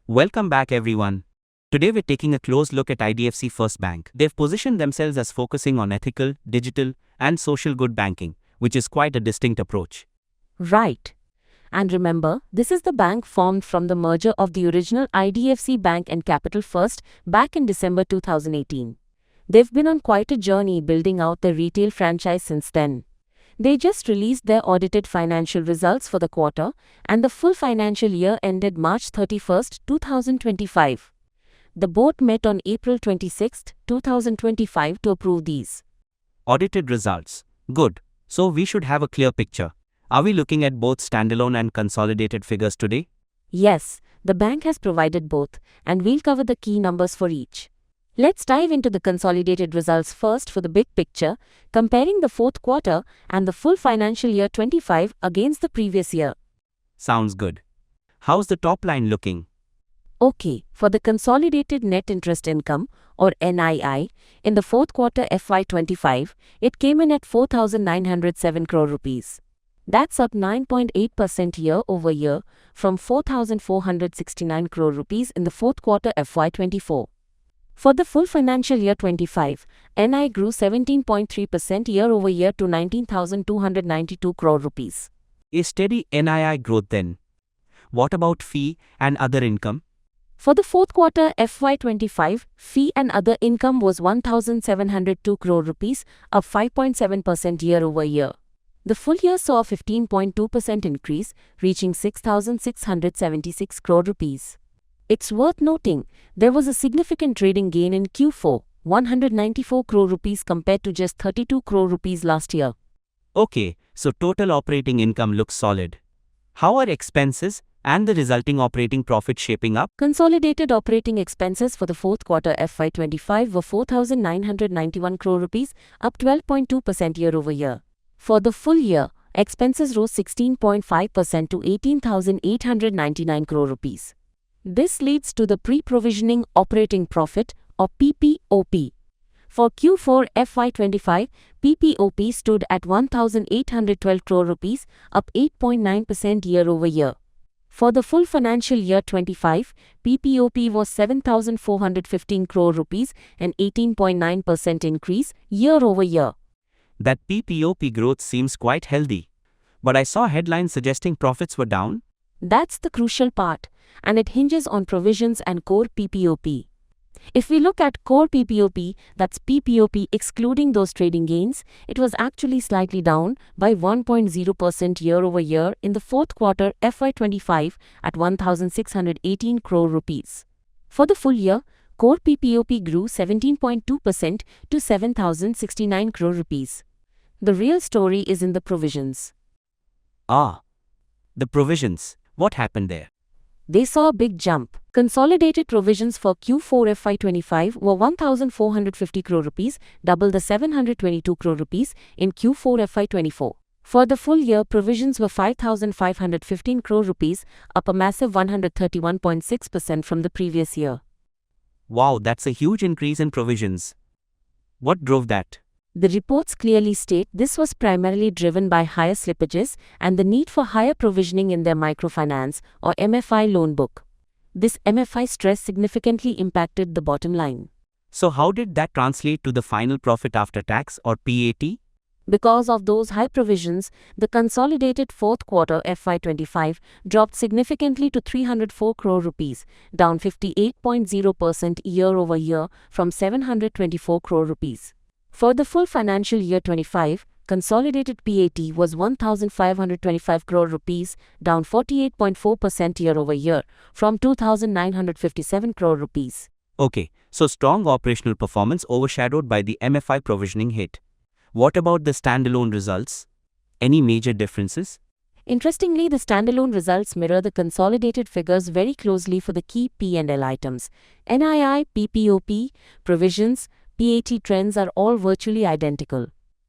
Welcome back, everyone. Today we're taking a close look at IDFC First Bank. They've positioned themselves as focusing on ethical, digital, and social good banking, which is quite a distinct approach. Right. And remember, this is the bank formed from the merger of the original IDFC Bank and Capital First back in December 2018. They've been on quite a journey building out their retail franchise since then. They just released their audited financial results for the quarter, and the full financial year ended March 31, 2025. The board met on April 26, 2025 to approve these Audited results. Good. So we should have a clear picture. Are we looking at both standalone and consolidated figures today? Yes, the bank has provided both, and we'll cover the key numbers for each. Let's dive into the consolidated results first for the big picture, comparing the fourth quarter and the full financial year 25 against the previous year. Sounds good. How's the top line looking? Okay, for the consolidated net interest income, or NII, in the fourth quarter FY25, it came in at 4,907 crore rupees. That's up 9.8% year-over-year from 4,469 crore rupees in the fourth quarter FY24. For the full financial year 25, NI grew 17.3% year-over-year to 19,292 crore rupees. A steady NII growth then. What about fee and other income? For the fourth quarter FY25, fee and other income was 1,702 crore rupees, up 5.7% year-over-year. The full year saw a 15.2% increase, reaching 6,676 crore rupees. It's worth noting, there was a significant trading gain in Q4, 194 crore rupees compared to just 32 crore rupees last year. Okay, so total operating income looks solid. How are expenses and the resulting operating profit shaping up? Consolidated operating expenses for the fourth quarter FY25 were 4,991 crore rupees, up 12.2% year-over-year. For the full year, expenses rose 16.5% to 18,899 crore rupees. This leads to the pre-provisioning operating profit, or PPOP. For Q4 FY25, PPOP stood at 1,812 crore rupees, up 8.9% year-over-year. For the full financial year 25, PPOP was 7,415 crore rupees, an 18.9% increase year-over-year. That PPOP growth seems quite healthy. But I saw headlines suggesting profits were down. That's the crucial part, and it hinges on provisions and core PPOP. If we look at core PPOP, that's PPOP excluding those trading gains, it was actually slightly down by 1.0% year-over-year in the fourth quarter FY25 at 1,618 crore rupees. For the full year, core PPOP grew 17.2% to 7,069 crore rupees. The real story is in the provisions. The provisions. What happened there? They saw a big jump. Consolidated provisions for Q4 FY25 were 1,450 crore rupees, double the 722 crore rupees in Q4 FY24. For the full year, provisions were 5,515 crore rupees, up a massive 131.6% from the previous year. Wow, that's a huge increase in provisions. What drove that? The reports clearly state this was primarily driven by higher slippages and the need for higher provisioning in their microfinance, or MFI loan book. This MFI stress significantly impacted the bottom line. So how did that translate to the final profit after tax, or PAT? Because of those high provisions, the consolidated fourth quarter FY25 dropped significantly to 304 crore rupees, down 58.0% year-over-year from 724 crore rupees. For the full financial year 25, consolidated PAT was 1,525 crore rupees, down 48.4% year-over-year from 2,957 crore rupees. Okay, so strong operational performance overshadowed by the MFI provisioning hit. What about the standalone results? Any major differences? Interestingly, the standalone results mirror the consolidated figures very closely for the key P&L items. NII, PPOP, provisions, PAT trends are all virtually identical.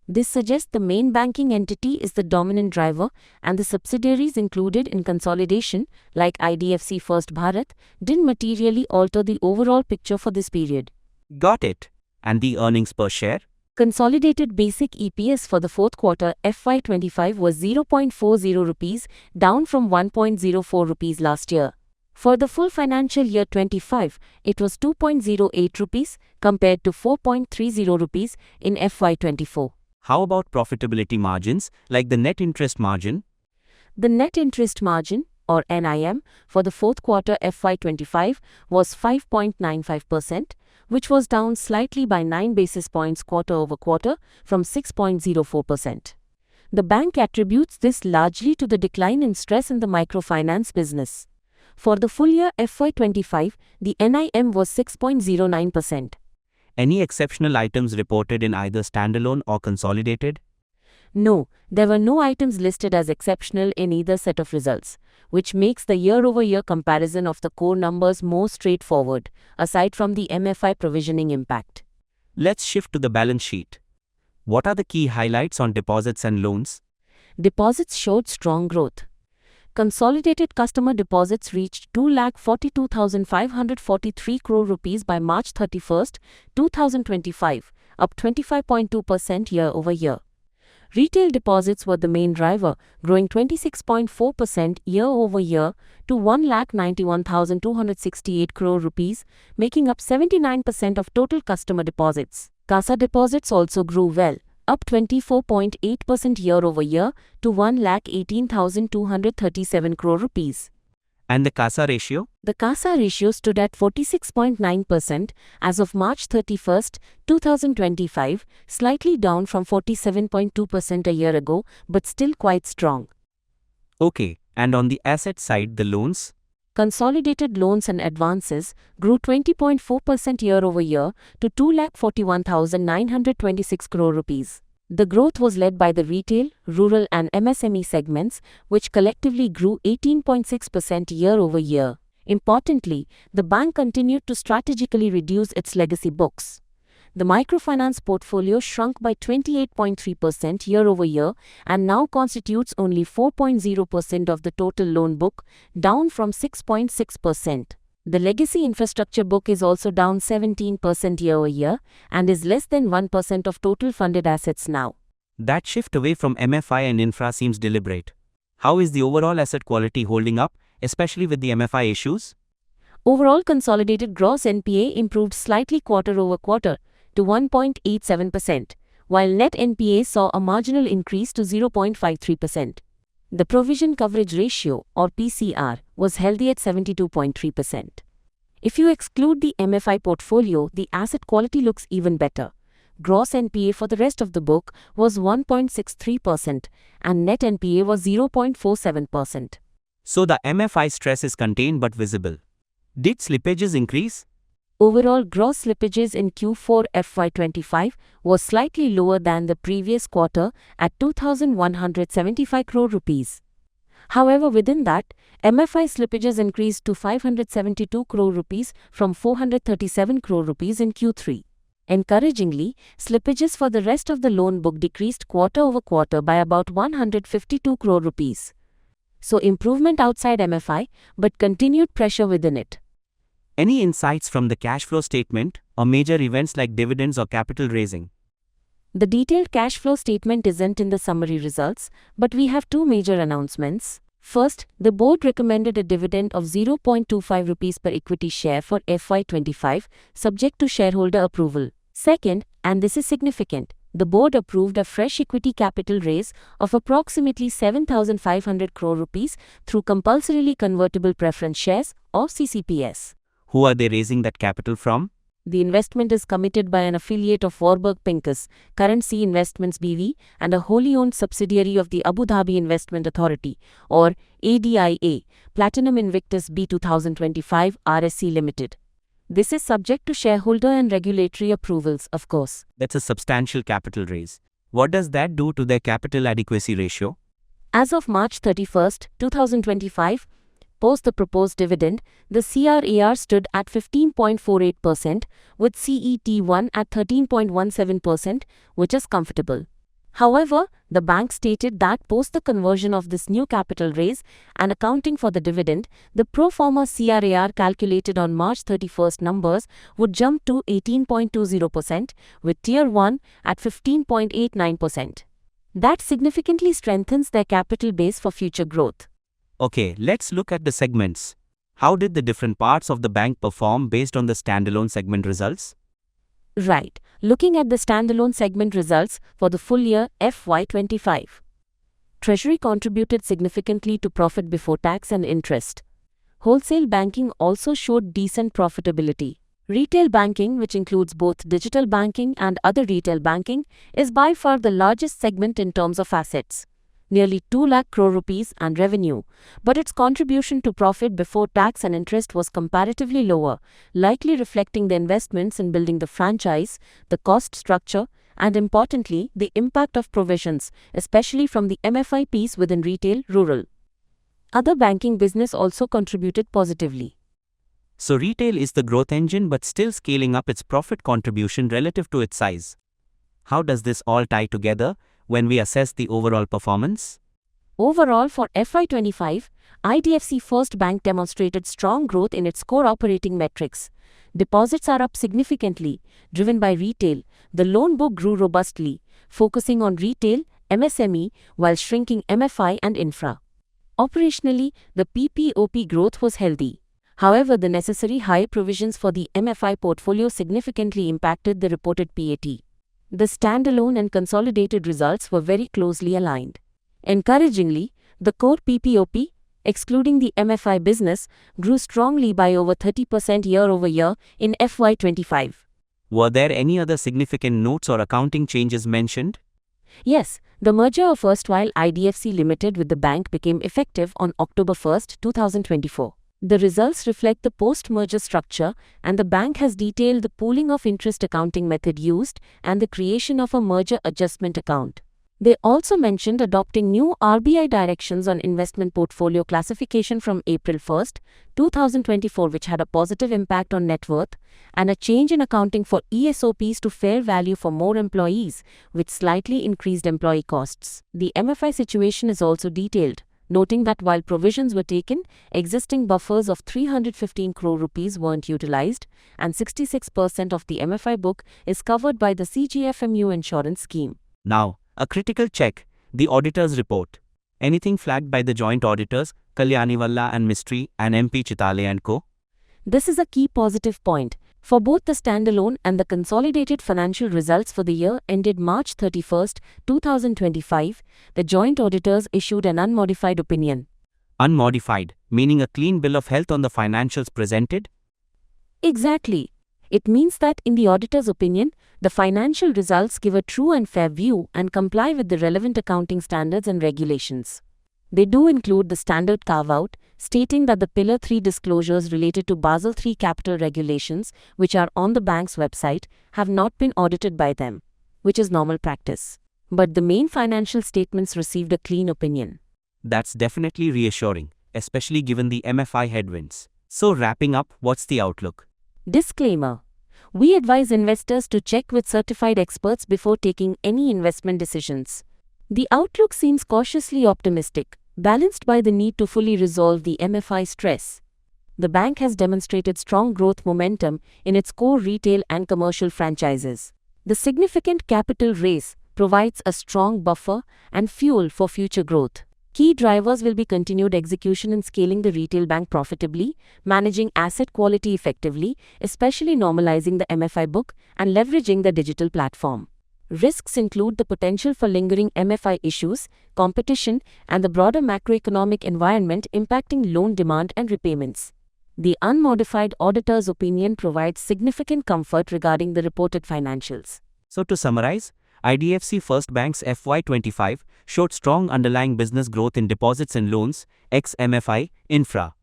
This suggests the main banking entity is the dominant driver, and the subsidiaries included in consolidation, like IDFC First Bharat, didn't materially alter the overall picture for this period. Got it. And the earnings per share? Consolidated basic EPS for the fourth quarter FY25 was 0.40 rupees, down from 1.04 rupees last year. For the full financial year 25, it was 2.08 rupees compared to 4.30 rupees in FY24. How about profitability margins, like the net interest margin? The net interest margin, or NIM, for the fourth quarter FY25 was 5.95%, which was down slightly by 9 basis points quarter over quarter from 6.04%. The bank attributes this largely to the decline in stress in the microfinance business. For the full year FY25, the NIM was 6.09%. Any exceptional items reported in either standalone or consolidated? No, there were no items listed as exceptional in either set of results, which makes the year-over-year comparison of the core numbers more straightforward, aside from the MFI provisioning impact. Let's shift to the balance sheet. What are the key highlights on deposits and loans? Deposits showed strong growth. Consolidated customer deposits reached 2,42,543 crore rupees by March 31, 2025, up 25.2% year-over-year. Retail deposits were the main driver, growing 26.4% year-over-year to 1,91,268 crore rupees, making up 79% of total customer deposits. CASA deposits also grew well, up 24.8% year-over-year to 1,18,237 crore rupees. And the CASA ratio? The CASA ratio stood at 46.9% as of March 31, 2025, slightly down from 47.2% a year ago, but still quite strong. Okay, and on the asset side, the loans? Consolidated loans and advances grew 20.4% year-over-year to 2,41,926 crore rupees. The growth was led by the retail, rural and MSME segments, which collectively grew 18.6% year-over-year. Importantly, the bank continued to strategically reduce its legacy books. The microfinance portfolio shrunk by 28.3% year-over-year and now constitutes only 4.0% of the total loan book, down from 6.6%. The legacy infrastructure book is also down 17% year-over-year and is less than 1% of total funded assets now. That shift away from MFI and infra seems deliberate. How is the overall asset quality holding up, especially with the MFI issues? Overall consolidated gross NPA improved slightly quarter-over-quarter to 1.87%, while net NPA saw a marginal increase to 0.53%. The provision coverage ratio, or PCR, was healthy at 72.3%. If you exclude the MFI portfolio, the asset quality looks even better. Gross NPA for the rest of the book was 1.63% and net NPA was 0.47%. So the MFI stress is contained but visible. Did slippages increase? Overall gross slippages in Q4 FY25 was slightly lower than the previous quarter at 2,175 crore rupees. However, within that, MFI slippages increased to 572 crore rupees from 437 crore rupees in Q3. Encouragingly, slippages for the rest of the loan book decreased quarter-over-quarter by about 152 crore rupees. So improvement outside MFI, but continued pressure within it. Any insights from the cash flow statement or major events like dividends or capital raising? The detailed cash flow statement isn't in the summary results, but we have two major announcements. First, the board recommended a dividend of 0.25 rupees per equity share for FY25, subject to shareholder approval. Second, and this is significant, the board approved a fresh equity capital raise of approximately 7,500 crore rupees through compulsorily convertible preference shares, or CCPS. Who are they raising that capital from? The investment is committed by an affiliate of Warburg Pincus, Current C Investments BV, and a wholly owned subsidiary of the Abu Dhabi Investment Authority, or ADIA, Platinum Invictus B 2025 RSC Limited. This is subject to shareholder and regulatory approvals, of course. That's a substantial capital raise. What does that do to their capital adequacy ratio? As of March 31, 2025, post the proposed dividend, the CRAR stood at 15.48%, with CET1 at 13.17%, which is comfortable. However, the bank stated that post the conversion of this new capital raise and accounting for the dividend, the pro forma CRAR calculated on March 31 numbers would jump to 18.20%, with Tier 1 at 15.89%. That significantly strengthens their capital base for future growth. Okay, let's look at the segments. How did the different parts of the bank perform based on the standalone segment results? Right. Looking at the standalone segment results for the full year FY25. Treasury contributed significantly to profit before tax and interest. Wholesale banking also showed decent profitability. Retail banking, which includes both digital banking and other retail banking, is by far the largest segment in terms of assets, nearly 2 lakh crore rupees and revenue, but its contribution to profit before tax and interest was comparatively lower, likely reflecting the investments in building the franchise, the cost structure, and importantly, the impact of provisions, especially from the MFI piece within retail rural. Other banking business also contributed positively. So retail is the growth engine but still scaling up its profit contribution relative to its size. How does this all tie together when we assess the overall performance? Overall, for FY25, IDFC First Bank demonstrated strong growth in its core operating metrics. Deposits are up significantly, driven by retail. The loan book grew robustly, focusing on retail, MSME, while shrinking MFI and infra. Operationally, the PPOP growth was healthy. However, the necessary high provisions for the MFI portfolio significantly impacted the reported PAT. The standalone and consolidated results were very closely aligned. Encouragingly, the core PPOP, excluding the MFI business, grew strongly by over 30% year-over-year in FY25. Were there any other significant notes or accounting changes mentioned? Yes, the merger of erstwhile IDFC Limited with the bank became effective on October 1, 2024. The results reflect the post-merger structure, and the bank has detailed the pooling of interest accounting method used and the creation of a merger adjustment account. They also mentioned adopting new RBI directions on investment portfolio classification from April 1, 2024, which had a positive impact on net worth, and a change in accounting for ESOPs to fair value for more employees, which slightly increased employee costs. The MFI situation is also detailed, noting that while provisions were taken, existing buffers of 315 crore rupees weren't utilized, and 66% of the MFI book is covered by the CGFMU insurance scheme. Now, a critical check, the auditor's report. Anything flagged by the joint auditors, Kalyaniwalla and Mistry and MP Chitale and Co.? This is a key positive point. For both the standalone and the consolidated financial results for the year ended March 31, 2025, the joint auditors issued an unmodified opinion. Unmodified, meaning a clean bill of health on the financials presented? Exactly. It means that, in the auditor's opinion, the financial results give a true and fair view and comply with the relevant accounting standards and regulations. They do include the standard carve-out, stating that the Pillar 3 disclosures related to Basel III capital regulations, which are on the bank's website, have not been audited by them, which is normal practice. But the main financial statements received a clean opinion. That's definitely reassuring, especially given the MFI headwinds. So wrapping up, what's the outlook? Disclaimer. We advise investors to check with certified experts before taking any investment decisions. The outlook seems cautiously optimistic, balanced by the need to fully resolve the MFI stress. The bank has demonstrated strong growth momentum in its core retail and commercial franchises. The significant capital raise provides a strong buffer and fuel for future growth. Key drivers will be continued execution in scaling the retail bank profitably, managing asset quality effectively, especially normalizing the MFI book, and leveraging the digital platform. Risks include the potential for lingering MFI issues, competition, and the broader macroeconomic environment impacting loan demand and repayments. The unmodified auditor's opinion provides significant comfort regarding the reported financials. So to summarize, IDFC First Bank's FY25 showed strong underlying business growth in deposits and loans, ex-MFI, infra.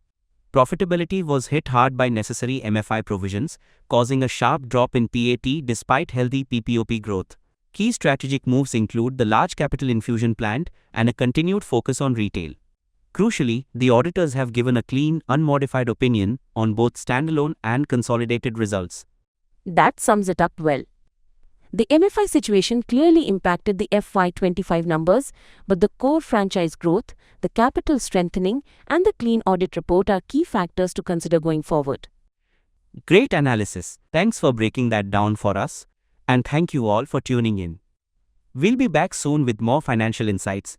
Profitability was hit hard by necessary MFI provisions, causing a sharp drop in PAT despite healthy PPOP growth. Key strategic moves include the large capital infusion planned and a continued focus on retail. Crucially, the auditors have given a clean, unmodified opinion on both standalone and consolidated results. That sums it up well. The MFI situation clearly impacted the FY25 numbers, but the core franchise growth, the capital strengthening, and the clean audit report are key factors to consider going forward. Great analysis. Thanks for breaking that down for us. And thank you all for tuning in. We'll be back soon with more financial insights.